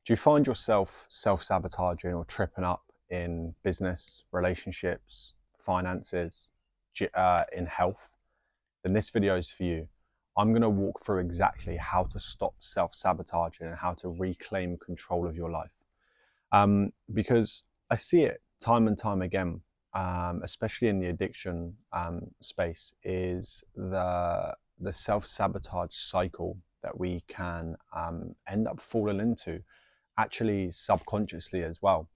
Do you find yourself self-sabotaging or tripping up in business, relationships, finances, in health? Then this video is for you. I'm going to walk through exactly how to stop self-sabotaging and how to reclaim control of your life. Because I see it time and time again, especially in the addiction space, is the self-sabotage cycle that we can end up falling into, actually subconsciously as well.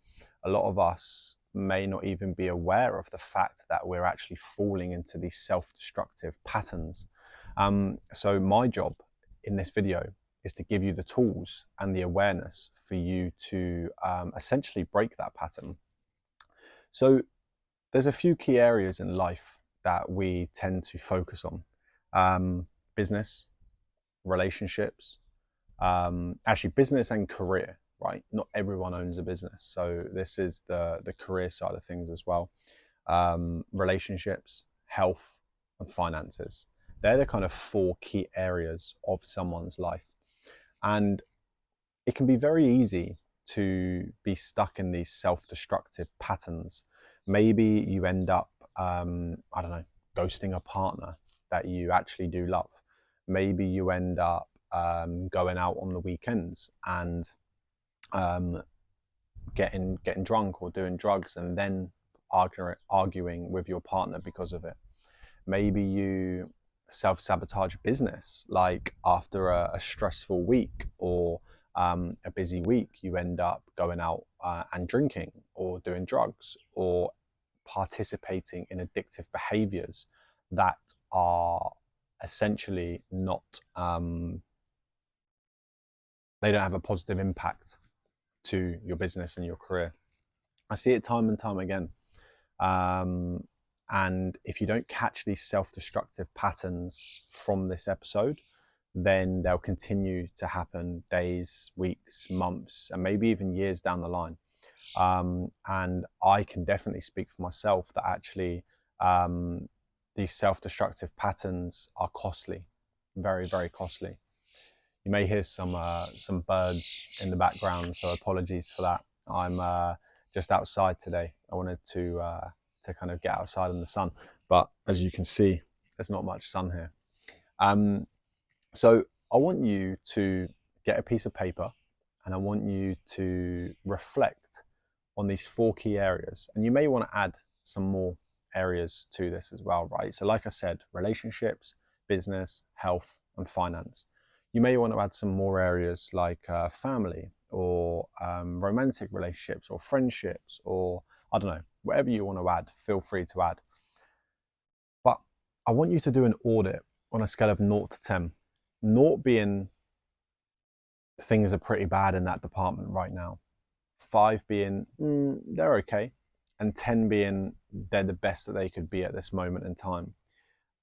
A lot of us may not even be aware of the fact that we're actually falling into these self-destructive patterns. So my job in this video is to give you the tools and the awareness for you to essentially break that pattern. So there's a few key areas in life that we tend to focus on. Business, relationships, actually business and career, right? Not everyone owns a business. So this is the career side of things as well. Relationships, health, and finances. They're the kind of four key areas of someone's life. And it can be very easy to be stuck in these self-destructive patterns. Maybe you end up, I don't know, ghosting a partner that you actually do love. Maybe you end up going out on the weekends and getting drunk or doing drugs and then arguing with your partner because of it. Maybe you self-sabotage business, like after a stressful week or a busy week, you end up going out and drinking or doing drugs or participating in addictive behaviors that are essentially not, they don't have a positive impact to your business and your career. I see it time and time again. And if you don't catch these self-destructive patterns from this episode, then they'll continue to happen days, weeks, months, and maybe even years down the line. And I can definitely speak for myself that actually these self-destructive patterns are costly, very, very costly. You may hear some birds in the background, so apologies for that. I'm just outside today. I wanted to kind of get outside in the sun, but as you can see, there's not much sun here. So I want you to get a piece of paper and I want you to reflect on these four key areas. And you may want to add some more areas to this as well, right? So like I said, relationships, business, health, and finance. You may want to add some more areas like family or romantic relationships or friendships, or I don't know, whatever you want to add, feel free to add. But I want you to do an audit on a scale of 0 to 10. 0 being things are pretty bad in that department right now. 5 being they're okay. And 10 being they're the best that they could be at this moment in time.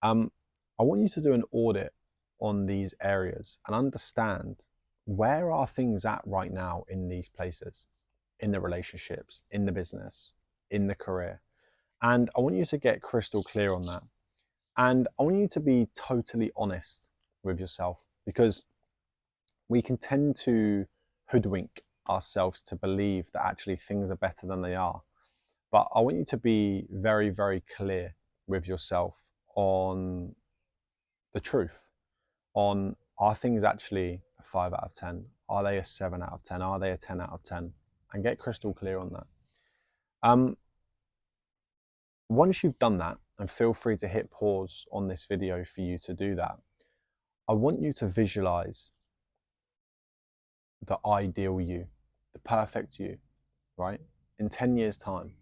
I want you to do an audit on these areas and understand where are things at right now in these places, in the relationships, in the business, in the career. And I want you to get crystal clear on that. And I want you to be totally honest with yourself, because we can tend to hoodwink ourselves to believe that actually things are better than they are. But I want you to be very, very clear with yourself on the truth, on are things actually a 5 out of 10? Are they a 7 out of 10? Are they a 10 out of 10? And get crystal clear on that. Once you've done that, and feel free to hit pause on this video for you to do that, I want you to visualize the ideal you, the perfect you, right? In 10 years' time.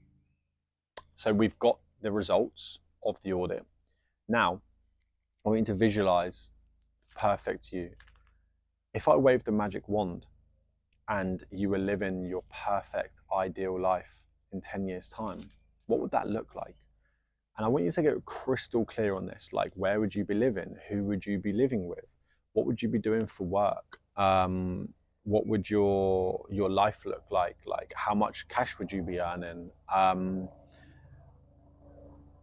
So we've got the results of the audit. Now, I want you to visualize perfect you. If I waved the magic wand and you were living your perfect ideal life in 10 years' time, what would that look like? And I want you to get crystal clear on this. Like, where would you be living? Who would you be living with? What would you be doing for work? What would your life look like? Like, how much cash would you be earning?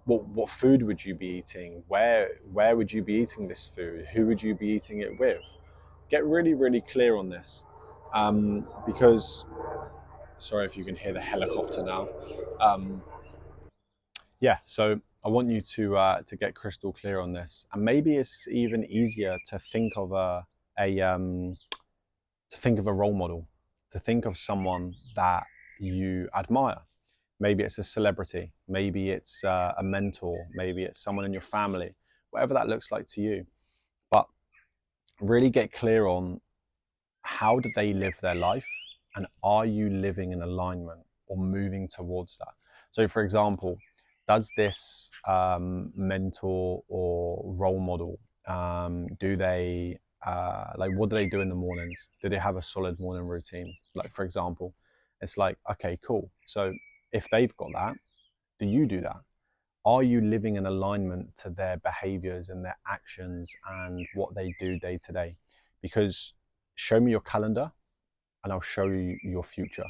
What food would you be eating? Where would you be eating this food? Who would you be eating it with? Get really, really clear on this. Because, sorry if you can hear the helicopter now. Um, yeah, so I want you to get crystal clear on this, and maybe it's even easier to think of a to think of a role model, to think of someone that you admire. Maybe it's a celebrity, maybe it's a mentor, maybe it's someone in your family, whatever that looks like to you. But really get clear on how do they live their life, and are you living in alignment or moving towards that? So, for example, does this mentor or role model, do they like, what do they do in the mornings? Do they have a solid morning routine? Like, for example, it's like, okay, cool. So if they've got that, do you do that? Are you living in alignment to their behaviors and their actions and what they do day to day? Because show me your calendar and I'll show you your future.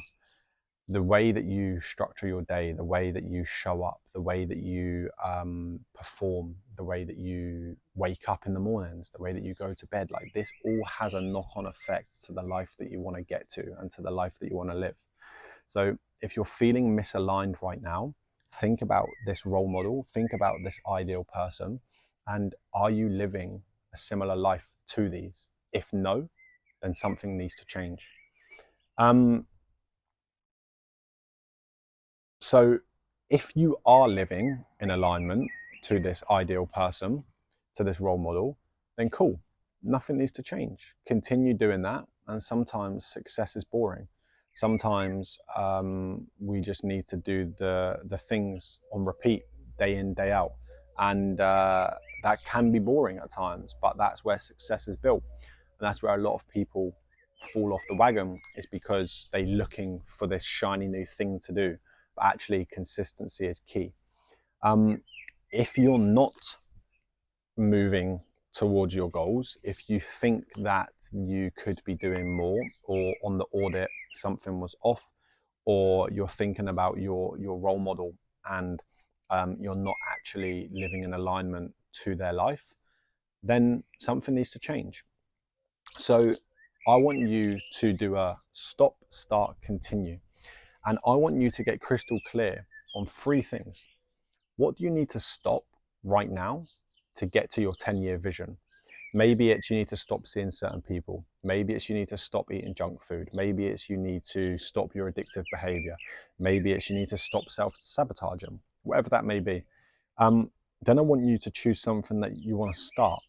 The way that you structure your day, the way that you show up, the way that you perform, the way that you wake up in the mornings, the way that you go to bed, like, this all has a knock-on effect to the life that you want to get to and to the life that you want to live. So if you're feeling misaligned right now, think about this role model, think about this ideal person, and are you living a similar life to these? If no, then something needs to change. So if you are living in alignment to this ideal person, to this role model, then cool, nothing needs to change. Continue doing that. And sometimes success is boring. Sometimes we just need to do the things on repeat, day in, day out. And that can be boring at times, but that's where success is built. And that's where a lot of people fall off the wagon, is because they're looking for this shiny new thing to do. But actually, consistency is key. If you're not moving towards your goals, if you think that you could be doing more, or on the audit something was off, or you're thinking about your role model and you're not actually living in alignment to their life, then something needs to change. So I want you to do a stop, start, continue. And I want you to get crystal clear on three things. What do you need to stop right now to get to your 10-year vision? Maybe it's you need to stop seeing certain people. Maybe it's you need to stop eating junk food. Maybe it's you need to stop your addictive behavior. Maybe it's you need to stop self-sabotaging, whatever that may be. Then I want you to choose something that you want to start.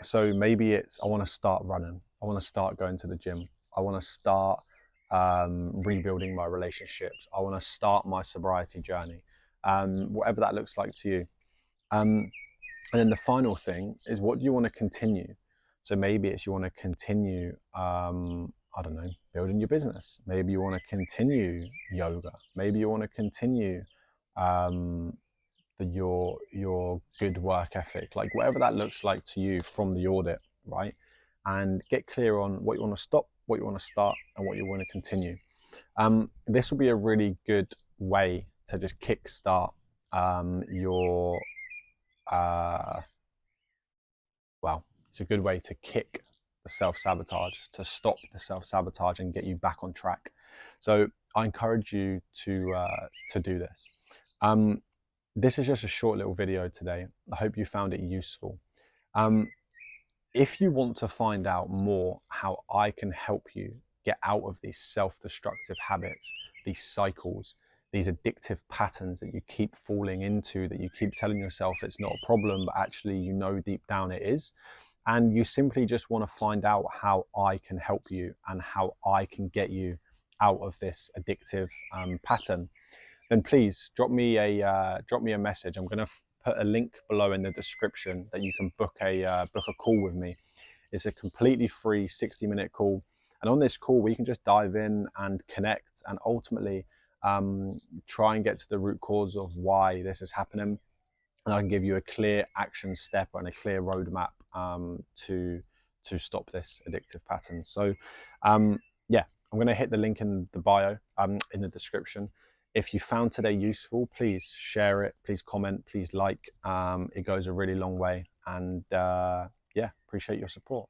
So maybe it's, I want to start running. I want to start going to the gym. I want to start rebuilding my relationships. I want to start my sobriety journey, whatever that looks like to you. And then the final thing is, what do you want to continue? So maybe it's you want to continue, I don't know, building your business. Maybe you want to continue yoga. Maybe you want to continue your good work ethic, like whatever that looks like to you from the audit, right? And get clear on what you want to stop, what you want to start, and what you want to continue. This will be a really good way to just kickstart your well, it's a good way to kick the self-sabotage, to stop the self-sabotage and get you back on track. So I encourage you to do this. This is just a short little video today. I hope you found it useful. If you want to find out more how I can help you get out of these self-destructive habits, these cycles, these addictive patterns that you keep falling into, that you keep telling yourself it's not a problem, but actually you know deep down it is, and you simply just want to find out how I can help you and how I can get you out of this addictive pattern, then please drop me a message. I'm going to put a link below in the description that you can book a call with me. It's a completely free 60-minute call, and on this call we can just dive in and connect, and ultimately try and get to the root cause of why this is happening. And I can give you a clear action step and a clear roadmap to stop this addictive pattern. So yeah, I'm going to hit the link in the bio, in the description. If you found today useful, please share it, please comment, please like. It goes a really long way. And yeah, appreciate your support.